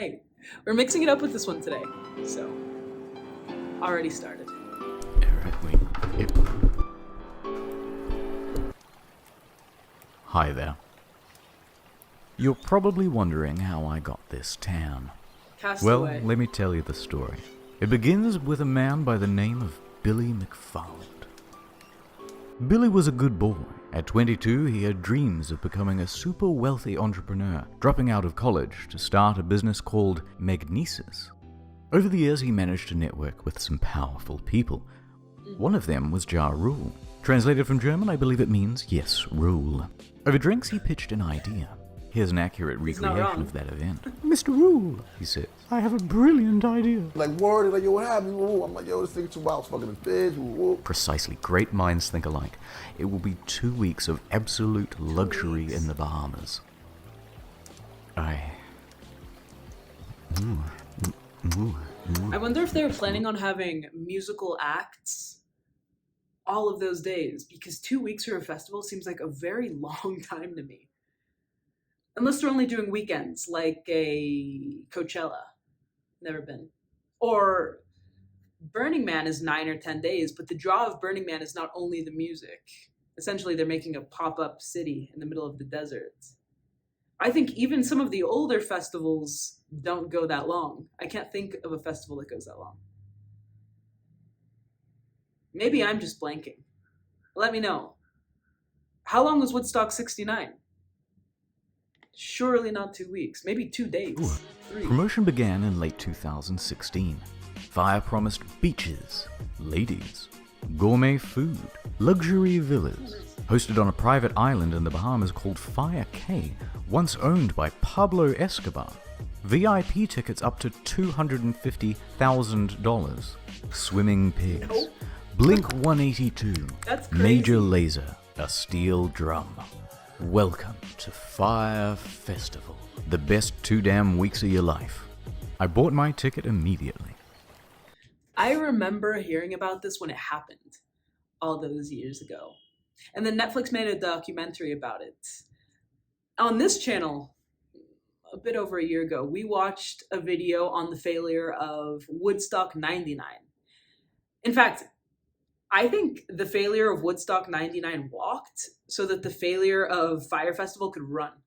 night. We're mixing it up with this one today. So, already started. Alright, wait. Hi there. You're probably wondering how I got this town. Well, Castaway. let me tell you the story. It begins with a man by the name of Billy McFarland. Billy was a good boy. At 22, he had dreams of becoming a super wealthy entrepreneur, dropping out of college to start a business called Magnesis. Over the years, he managed to network with some powerful people. One of them was Ja Rule. Translated from German, I believe it means, yes, rule. Over drinks, he pitched an idea. Here's an accurate recreation of that event. Mr. Rule, He said, I have a brilliant idea. Like, word, like, yo, what happened? Woo. I'm like, yo, this nigga too wild, fucking his bitch. Woo. precisely, great minds think alike. It will be 2 weeks of absolute luxury in the Bahamas. I wonder if they were planning on having musical acts all of those days, because 2 weeks for a festival seems like a very long time to me. Unless they're only doing weekends, like a Coachella. Never been. Or Burning Man is 9 or 10 days, but the draw of Burning Man is not only the music. Essentially, they're making a pop-up city in the middle of the desert. I think even some of the older festivals don't go that long. I can't think of a festival that goes that long. Maybe I'm just blanking. Let me know. How long was Woodstock 69? Surely not 2 weeks. Maybe 2 days. 3. Promotion began in late 2016. Fyre promised beaches, ladies, gourmet food, luxury villas. Hosted on a private island in the Bahamas called Fyre Cay, once owned by Pablo Escobar. VIP tickets up to $250,000. Swimming pigs. Nope. Blink 182. That's crazy. Major Lazer. A steel drum. Welcome to Fyre Festival. The best 2 damn weeks of your life. I bought my ticket immediately. I remember hearing about this when it happened all those years ago. And then Netflix made a documentary about it. On this channel, a bit over a year ago, we watched a video on the failure of Woodstock 99. In fact, I think the failure of Woodstock 99 walked so that the failure of Fyre Festival could run.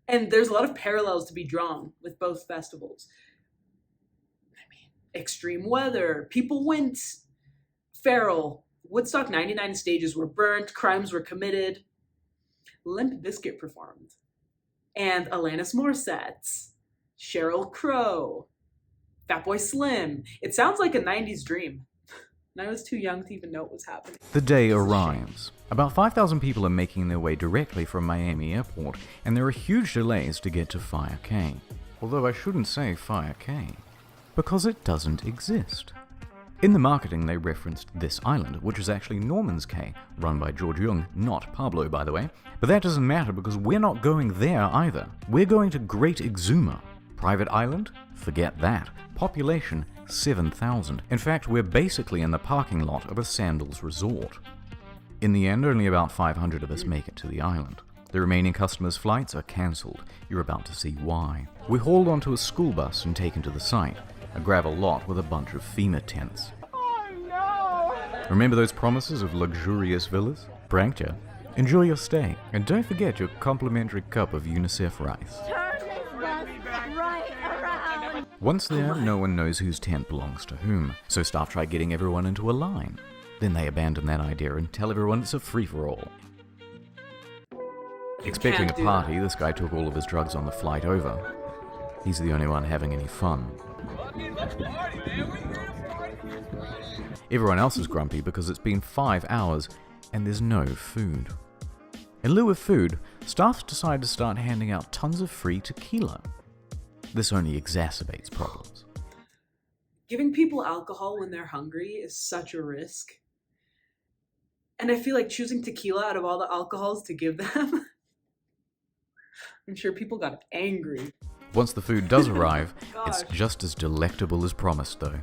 And there's a lot of parallels to be drawn with both festivals. I mean, extreme weather, people went feral. Woodstock 99 stages were burnt, crimes were committed. Limp Bizkit performed. And Alanis Morissette, Sheryl Crow, Fatboy Slim. It sounds like a 90s dream. And I was too young to even know what was happening. The day arrives. About 5,000 people are making their way directly from Miami Airport, and there are huge delays to get to Fyre Cay. Although I shouldn't say Fyre Cay, because it doesn't exist. In the marketing, they referenced this island, which is actually Norman's Cay, run by George Jung, not Pablo, by the way. But that doesn't matter because we're not going there either. We're going to Great Exuma. Private island? Forget that. Population? 7,000. In fact, we're basically in the parking lot of a sandals resort. In the end, only about 500 of us make it to the island. The remaining customers' flights are cancelled. You're about to see why. We're hauled onto a school bus and taken to the site, a gravel lot with a bunch of FEMA tents. Oh no! Remember those promises of luxurious villas? Pranked ya? Enjoy your stay, and don't forget your complimentary cup of UNICEF rice. Turn this bus right around. Once there, no one knows whose tent belongs to whom, so staff try getting everyone into a line. Then they abandon that idea and tell everyone it's a free-for-all. Expecting a do party, this guy took all of his drugs on the flight over. He's the only one having any fun. Everyone else is grumpy because it's been 5 hours and there's no food. In lieu of food, staff decide to start handing out tons of free tequila. This only exacerbates problems. Giving people alcohol when they're hungry is such a risk. And I feel like choosing tequila out of all the alcohols to give them, I'm sure people got angry. Once the food does arrive, it's Gosh. just as delectable as promised though.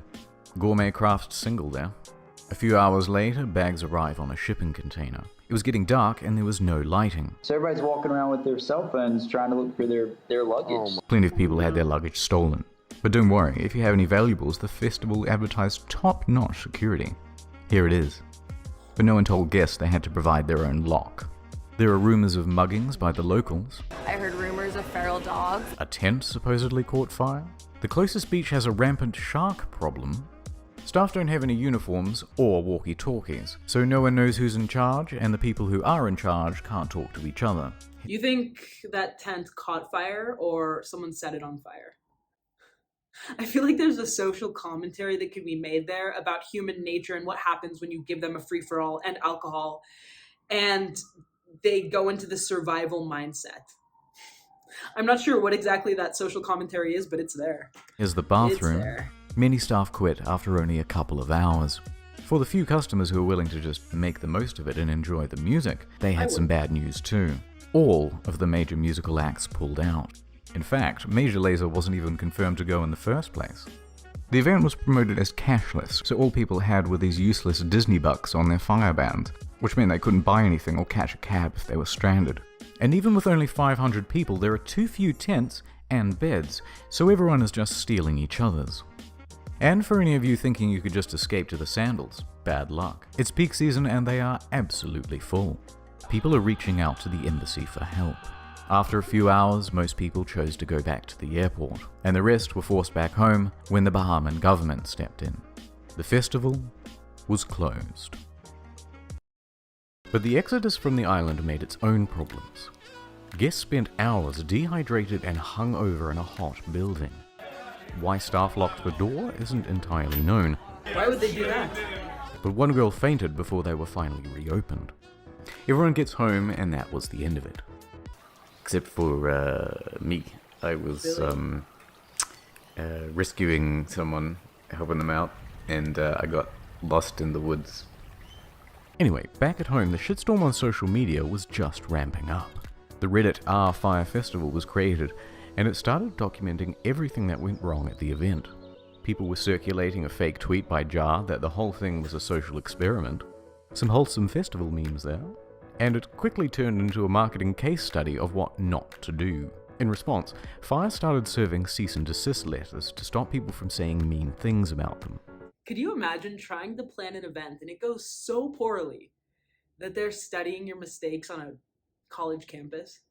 Gourmet craft single there. A few hours later, bags arrive on a shipping container. It was getting dark and there was no lighting. So everybody's walking around with their cell phones trying to look for their luggage. Plenty of people had their luggage stolen. But don't worry, if you have any valuables, the festival advertised top-notch security. Here it is. But no one told guests they had to provide their own lock. There are rumors of muggings by the locals. I heard rumors of feral dogs. A tent supposedly caught fire. The closest beach has a rampant shark problem. Staff don't have any uniforms or walkie-talkies, so no one knows who's in charge, and the people who are in charge can't talk to each other. You think that tent caught fire or someone set it on fire? I feel like there's a social commentary that could be made there about human nature and what happens when you give them a free-for-all and alcohol, and they go into the survival mindset. I'm not sure what exactly that social commentary is, but it's there. Is the bathroom. It's there. Many staff quit after only a couple of hours. For the few customers who were willing to just make the most of it and enjoy the music, they had some bad news too. All of the major musical acts pulled out. In fact, Major Lazer wasn't even confirmed to go in the first place. The event was promoted as cashless, so all people had were these useless Disney bucks on their Fyre band, which meant they couldn't buy anything or catch a cab if they were stranded. And even with only 500 people, there are too few tents and beds, so everyone is just stealing each other's. And for any of you thinking you could just escape to the sandals, bad luck. It's peak season and they are absolutely full. People are reaching out to the embassy for help. After a few hours, most people chose to go back to the airport, and the rest were forced back home when the Bahamian government stepped in. The festival was closed. But the exodus from the island made its own problems. Guests spent hours dehydrated and hung over in a hot building. Why staff locked the door isn't entirely known, Why would they do that? but one girl fainted before they were finally reopened. Everyone gets home, and that was the end of it. Except for me. I was rescuing someone, helping them out, and I got lost in the woods. Anyway, back at home, the shitstorm on social media was just ramping up. The Reddit Fyre Festival was created, and it started documenting everything that went wrong at the event. People were circulating a fake tweet by Jar that the whole thing was a social experiment. Some wholesome festival memes there. And it quickly turned into a marketing case study of what not to do. In response, Fyre started serving cease and desist letters to stop people from saying mean things about them. Could you imagine trying to plan an event and it goes so poorly that they're studying your mistakes on a college campus?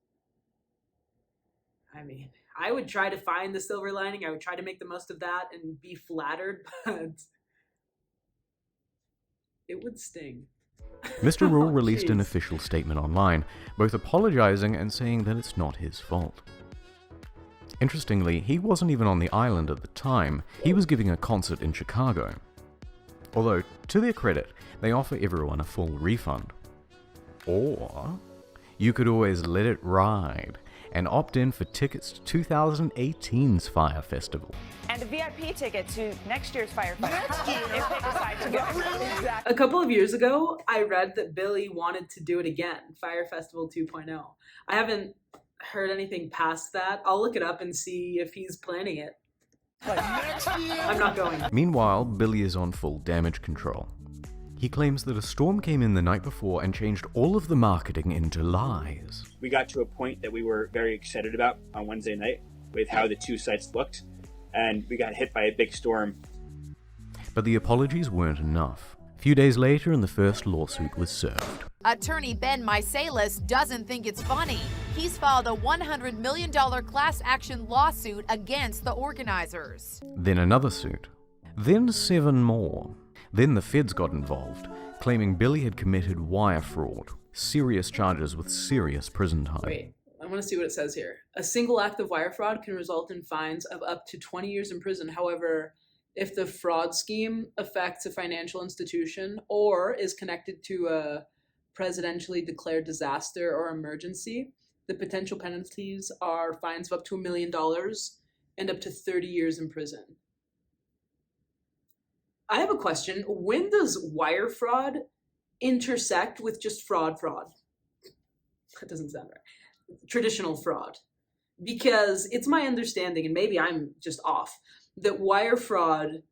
I mean, I would try to find the silver lining. I would try to make the most of that and be flattered, but it would sting. Mr. Rule released an Jeez. official statement online, both apologizing and saying that it's not his fault. Interestingly, he wasn't even on the island at the time. He was giving a concert in Chicago. Although, to their credit, they offer everyone a full refund. Or you could always let it ride and opt in for tickets to 2018's Fyre Festival. And a VIP ticket to next year's Fyre Festival if they decide to go. A couple of years ago, I read that Billy wanted to do it again, Fyre Festival 2.0. I haven't heard anything past that. I'll look it up and see if he's planning it. I'm not going. Meanwhile, Billy is on full damage control. He claims that a storm came in the night before and changed all of the marketing into lies. We got to a point that we were very excited about on Wednesday night with how the two sites looked, and we got hit by a big storm. But the apologies weren't enough. A few days later, and the first lawsuit was served. Attorney Ben Misalis doesn't think it's funny. He's filed a $100 million class action lawsuit against the organizers. Then another suit. Then 7 more. Then the feds got involved, claiming Billy had committed wire fraud. Serious charges with serious prison time. Wait, I want to see what it says here. A single act of wire fraud can result in fines of up to 20 years in prison. However, if the fraud scheme affects a financial institution or is connected to a presidentially declared disaster or emergency, the potential penalties are fines of up to $1 million and up to 30 years in prison. I have a question. When does wire fraud intersect with just fraud? That doesn't sound right. Traditional fraud. Because it's my understanding, and maybe I'm just off, that wire fraud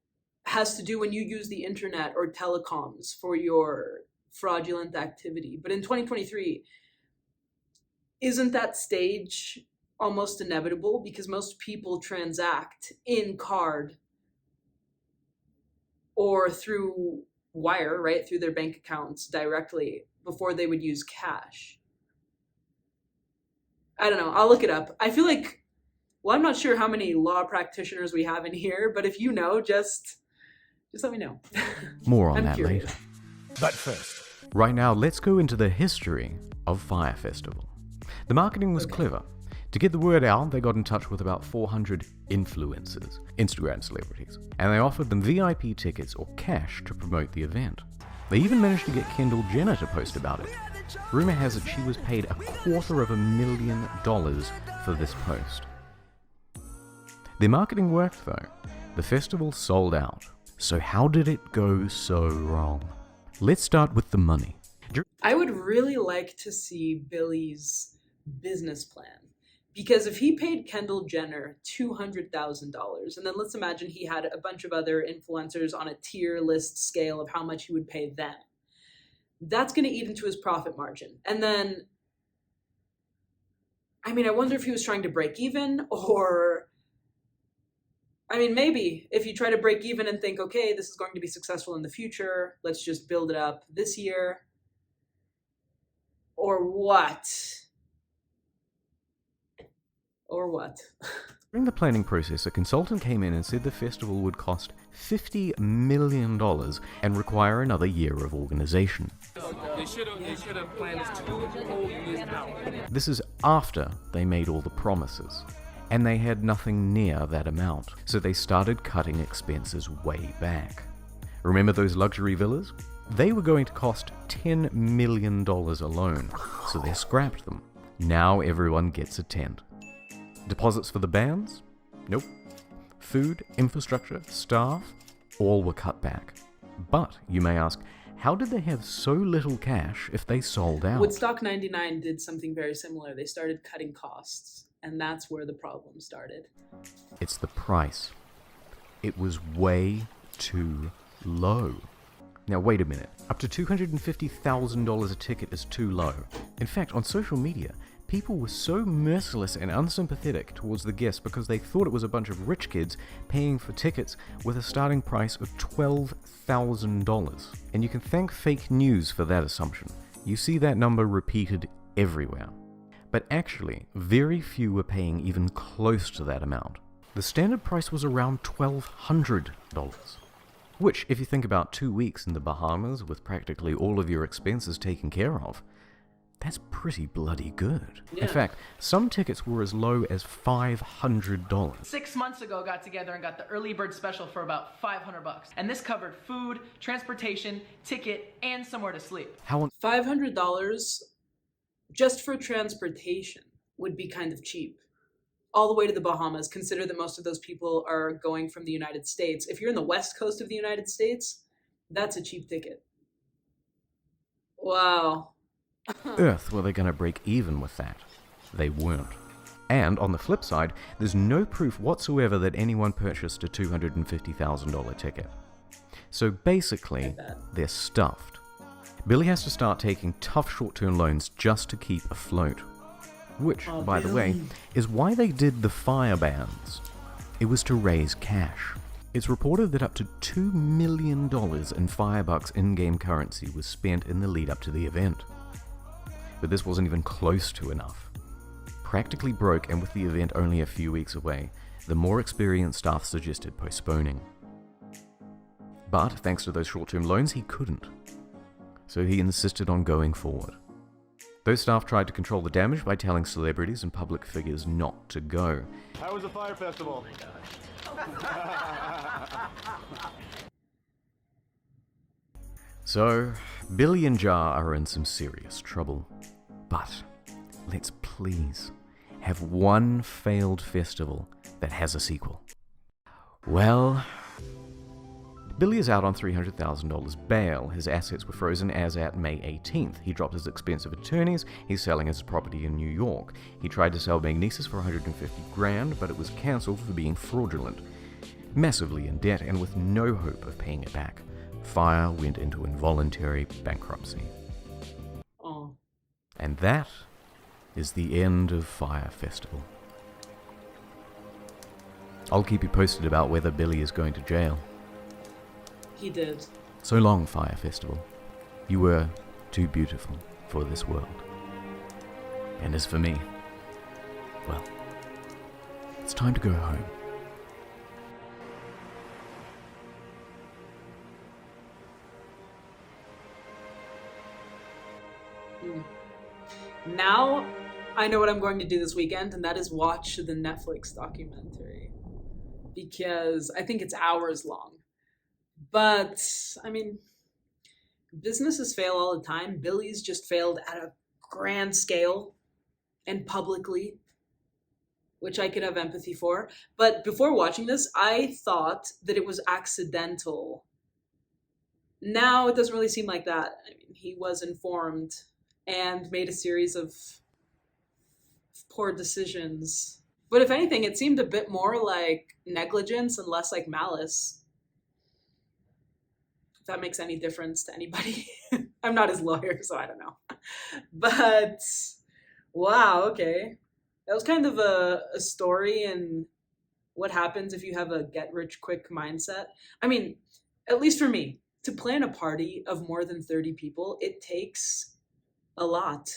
has to do when you use the internet or telecoms for your fraudulent activity. But in 2023, isn't that stage almost inevitable? Because most people transact in card or through wire, right? Through their bank accounts directly before they would use cash. I don't know. I'll look it up. I feel like, well, I'm not sure how many law practitioners we have in here, but if you know, just let me know. More on I'm that curious. later. But first, Right now, let's go into the history of Fyre Festival. The marketing was clever. To get the word out, they got in touch with about 400 influencers, Instagram celebrities, and they offered them VIP tickets or cash to promote the event. They even managed to get Kendall Jenner to post about it. Rumor has it she was paid $250,000 for this post. Their marketing worked though. The festival sold out. So how did it go so wrong? Let's start with the money. I would really like to see Billy's business plan. Because if he paid Kendall Jenner $200,000, and then let's imagine he had a bunch of other influencers on a tier list scale of how much he would pay them, that's going to eat into his profit margin. And then, I mean, I wonder if he was trying to break even, or, I mean, maybe if you try to break even and think, okay, this is going to be successful in the future, let's just build it up this year, or what? Or what? During the planning process, a consultant came in and said the festival would cost $50 million and require another year of organization. They should have planned this 2 whole years out. This is after they made all the promises, and they had nothing near that amount, so they started cutting expenses way back. Remember those luxury villas? They were going to cost $10 million alone, so they scrapped them. Now everyone gets a tent. Deposits for the bands? Nope. Food, infrastructure, staff, all were cut back. But, you may ask, how did they have so little cash if they sold out? Woodstock 99 did something very similar. They started cutting costs, and that's where the problem started. It's the price. It was way too low. Now wait a minute. Up to $250,000 a ticket is too low. In fact, on social media, people were so merciless and unsympathetic towards the guests because they thought it was a bunch of rich kids paying for tickets with a starting price of $12,000. And you can thank fake news for that assumption. You see that number repeated everywhere. But actually, very few were paying even close to that amount. The standard price was around $1,200. Which, if you think about 2 weeks in the Bahamas with practically all of your expenses taken care of, that's pretty bloody good. Yeah. In fact, some tickets were as low as $500. 6 months ago, got together and got the early bird special for about $500. And this covered food, transportation, ticket, and somewhere to sleep. How on $500 just for transportation would be kind of cheap. All the way to the Bahamas. Consider that most of those people are going from the United States. If you're in the west coast of the United States, that's a cheap ticket. Wow. earth were they going to break even with that? They weren't. And on the flip side, there's no proof whatsoever that anyone purchased a $250,000 ticket. So basically, they're stuffed. Billy has to start taking tough short-term loans just to keep afloat. Which, by the way, is why they did the Fyre bans. It was to raise cash. It's reported that up to $2 million in Firebucks in-game currency was spent in the lead up to the event. But this wasn't even close to enough. Practically broke, and with the event only a few weeks away, the more experienced staff suggested postponing. But thanks to those short-term loans, he couldn't. So he insisted on going forward. Those staff tried to control the damage by telling celebrities and public figures not to go. How was the Fyre Festival? So, Billy and Jar are in some serious trouble. But let's please have one failed festival that has a sequel. Well, Billy is out on $300,000 bail. His assets were frozen as at May 18th. He dropped his expensive attorneys. He's selling his property in New York. He tried to sell Magnesis for $150,000, but it was cancelled for being fraudulent. Massively in debt and with no hope of paying it back. Fyre went into involuntary bankruptcy. Oh. And that is the end of Fyre Festival. I'll keep you posted about whether Billy is going to jail. He did. So long, Fyre Festival. You were too beautiful for this world. And as for me, well, it's time to go home. Now, I know what I'm going to do this weekend, and that is watch the Netflix documentary. Because I think it's hours long. But, I mean, businesses fail all the time. Billy's just failed at a grand scale and publicly, which I could have empathy for. But before watching this, I thought that it was accidental. Now it doesn't really seem like that. I mean, he was informed and made a series of poor decisions. But if anything, it seemed a bit more like negligence and less like malice. If that makes any difference to anybody. I'm not his lawyer, so I don't know. But, wow, okay. That was kind of a story in what happens if you have a get-rich-quick mindset. I mean, at least for me, to plan a party of more than 30 people, it takes a lot.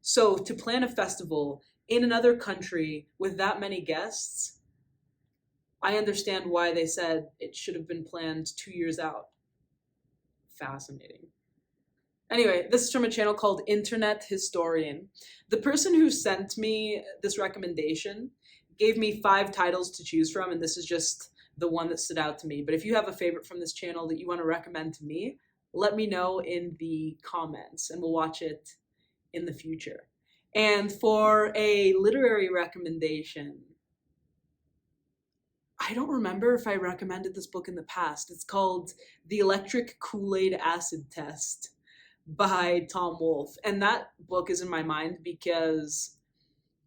So to plan a festival in another country with that many guests, I understand why they said it should have been planned 2 years out. Fascinating. Anyway, this is from a channel called Internet Historian. The person who sent me this recommendation gave me 5 titles to choose from, and this is just the one that stood out to me. But if you have a favorite from this channel that you want to recommend to me, let me know in the comments, and we'll watch it in the future. And for a literary recommendation, I don't remember if I recommended this book in the past. It's called The Electric Kool-Aid Acid Test by Tom Wolfe. And that book is in my mind because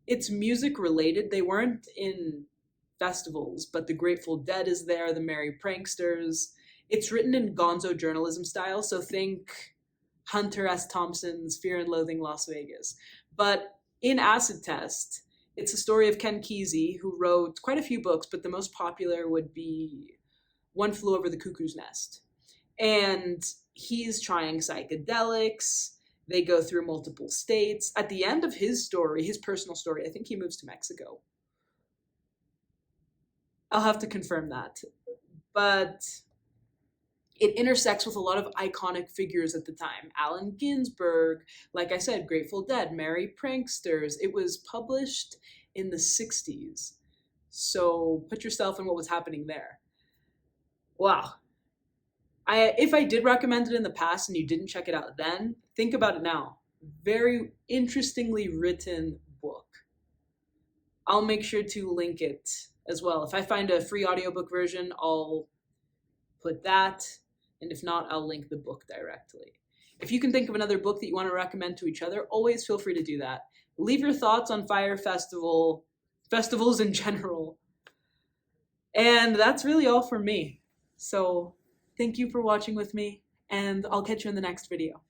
it's music related. They weren't in festivals, but the Grateful Dead is there, the Merry Pranksters. It's written in gonzo journalism style, so think Hunter S. Thompson's Fear and Loathing Las Vegas. But in Acid Test, it's a story of Ken Kesey, who wrote quite a few books, but the most popular would be One Flew Over the Cuckoo's Nest. And he's trying psychedelics. They go through multiple states. At the end of his story, his personal story, I think he moves to Mexico. I'll have to confirm that. But it intersects with a lot of iconic figures at the time. Allen Ginsberg, like I said, Grateful Dead, Merry Pranksters. It was published in the 60s. So put yourself in what was happening there. Wow. If I did recommend it in the past and you didn't check it out then, think about it now. Very interestingly written book. I'll make sure to link it as well. If I find a free audiobook version, I'll put that. And if not, I'll link the book directly. If you can think of another book that you want to recommend to each other, always feel free to do that. Leave your thoughts on Fyre Festival, festivals in general. And that's really all for me. So thank you for watching with me, and I'll catch you in the next video.